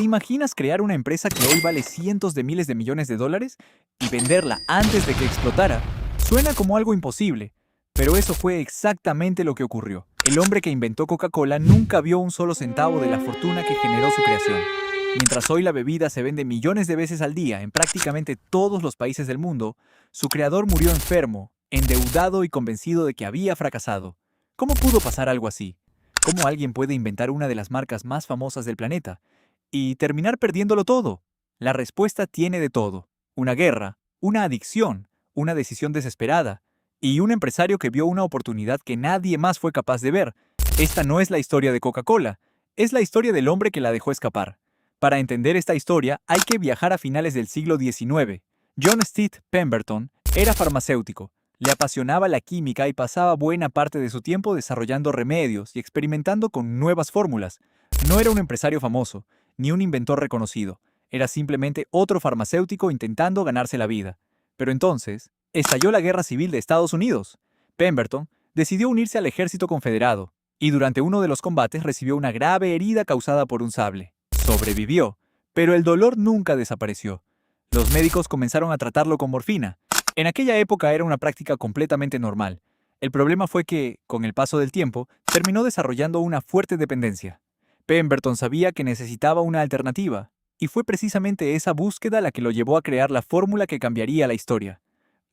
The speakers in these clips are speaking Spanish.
imaginas crear una empresa que hoy vale cientos de miles de millones de dólares y venderla antes de que explotara? Suena como algo imposible, pero eso fue exactamente lo que ocurrió. El hombre que inventó Coca-Cola nunca vio un solo centavo de la fortuna que generó su creación. Mientras hoy la bebida se vende millones de veces al día en prácticamente todos los países del mundo, su creador murió enfermo, endeudado y convencido de que había fracasado. ¿Cómo pudo pasar algo así? ¿Cómo alguien puede inventar una de las marcas más famosas del planeta y terminar perdiéndolo todo? La respuesta tiene de todo: una guerra, una adicción, una decisión desesperada y un empresario que vio una oportunidad que nadie más fue capaz de ver. Esta no es la historia de Coca-Cola, es la historia del hombre que la dejó escapar. Para entender esta historia hay que viajar a finales del siglo XIX. John Steed Pemberton era farmacéutico. Le apasionaba la química y pasaba buena parte de su tiempo desarrollando remedios y experimentando con nuevas fórmulas. No era un empresario famoso, ni un inventor reconocido. Era simplemente otro farmacéutico intentando ganarse la vida. Pero entonces, estalló la Guerra Civil de Estados Unidos. Pemberton decidió unirse al ejército confederado, y durante uno de los combates recibió una grave herida causada por un sable. Sobrevivió, pero el dolor nunca desapareció. Los médicos comenzaron a tratarlo con morfina. En aquella época era una práctica completamente normal. El problema fue que, con el paso del tiempo, terminó desarrollando una fuerte dependencia. Pemberton sabía que necesitaba una alternativa, y fue precisamente esa búsqueda la que lo llevó a crear la fórmula que cambiaría la historia.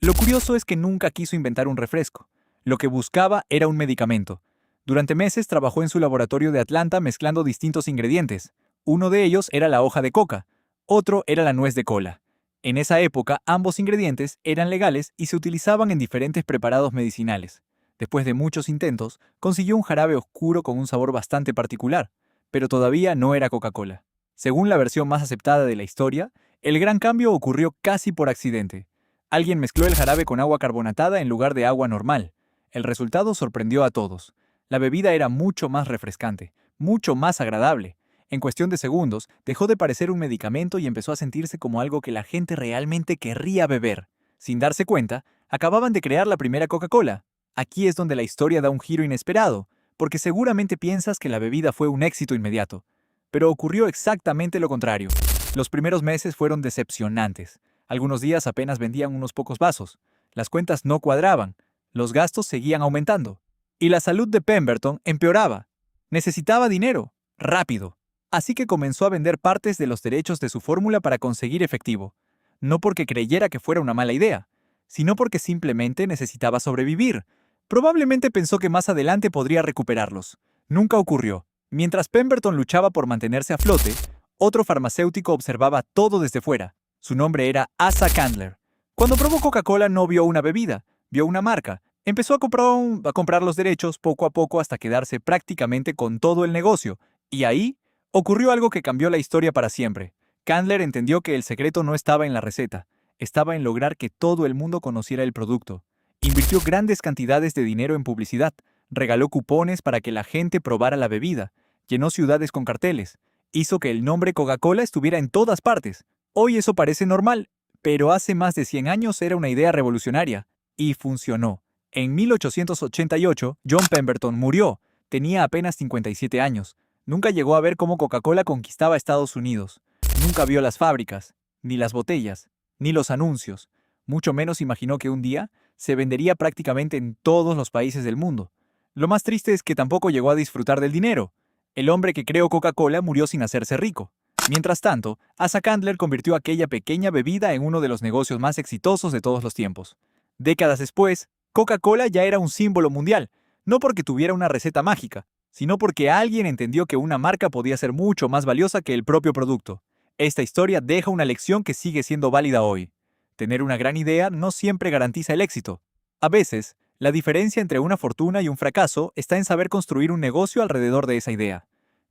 Lo curioso es que nunca quiso inventar un refresco. Lo que buscaba era un medicamento. Durante meses trabajó en su laboratorio de Atlanta mezclando distintos ingredientes. Uno de ellos era la hoja de coca, otro era la nuez de cola. En esa época, ambos ingredientes eran legales y se utilizaban en diferentes preparados medicinales. Después de muchos intentos, consiguió un jarabe oscuro con un sabor bastante particular, pero todavía no era Coca-Cola. Según la versión más aceptada de la historia, el gran cambio ocurrió casi por accidente. Alguien mezcló el jarabe con agua carbonatada en lugar de agua normal. El resultado sorprendió a todos. La bebida era mucho más refrescante, mucho más agradable. En cuestión de segundos, dejó de parecer un medicamento y empezó a sentirse como algo que la gente realmente querría beber. Sin darse cuenta, acababan de crear la primera Coca-Cola. Aquí es donde la historia da un giro inesperado, porque seguramente piensas que la bebida fue un éxito inmediato. Pero ocurrió exactamente lo contrario. Los primeros meses fueron decepcionantes. Algunos días apenas vendían unos pocos vasos. Las cuentas no cuadraban. Los gastos seguían aumentando. Y la salud de Pemberton empeoraba. Necesitaba dinero, rápido. Así que comenzó a vender partes de los derechos de su fórmula para conseguir efectivo. No porque creyera que fuera una mala idea, sino porque simplemente necesitaba sobrevivir. Probablemente pensó que más adelante podría recuperarlos. Nunca ocurrió. Mientras Pemberton luchaba por mantenerse a flote, otro farmacéutico observaba todo desde fuera. Su nombre era Asa Candler. Cuando probó Coca-Cola no vio una bebida, vio una marca. Empezó a comprar los derechos poco a poco hasta quedarse prácticamente con todo el negocio. Y ahí ocurrió algo que cambió la historia para siempre. Candler entendió que el secreto no estaba en la receta, estaba en lograr que todo el mundo conociera el producto. Invirtió grandes cantidades de dinero en publicidad, regaló cupones para que la gente probara la bebida, llenó ciudades con carteles, hizo que el nombre Coca-Cola estuviera en todas partes. Hoy eso parece normal, pero hace más de 100 años era una idea revolucionaria, y funcionó. En 1888, John Pemberton murió, tenía apenas 57 años. Nunca llegó a ver cómo Coca-Cola conquistaba Estados Unidos. Nunca vio las fábricas, ni las botellas, ni los anuncios. Mucho menos imaginó que un día se vendería prácticamente en todos los países del mundo. Lo más triste es que tampoco llegó a disfrutar del dinero. El hombre que creó Coca-Cola murió sin hacerse rico. Mientras tanto, Asa Candler convirtió aquella pequeña bebida en uno de los negocios más exitosos de todos los tiempos. Décadas después, Coca-Cola ya era un símbolo mundial, no porque tuviera una receta mágica, sino porque alguien entendió que una marca podía ser mucho más valiosa que el propio producto. Esta historia deja una lección que sigue siendo válida hoy. Tener una gran idea no siempre garantiza el éxito. A veces, la diferencia entre una fortuna y un fracaso está en saber construir un negocio alrededor de esa idea.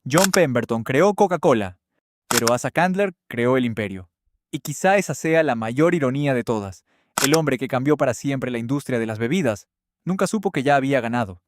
John Pemberton creó Coca-Cola, pero Asa Candler creó el imperio. Y quizá esa sea la mayor ironía de todas. El hombre que cambió para siempre la industria de las bebidas nunca supo que ya había ganado.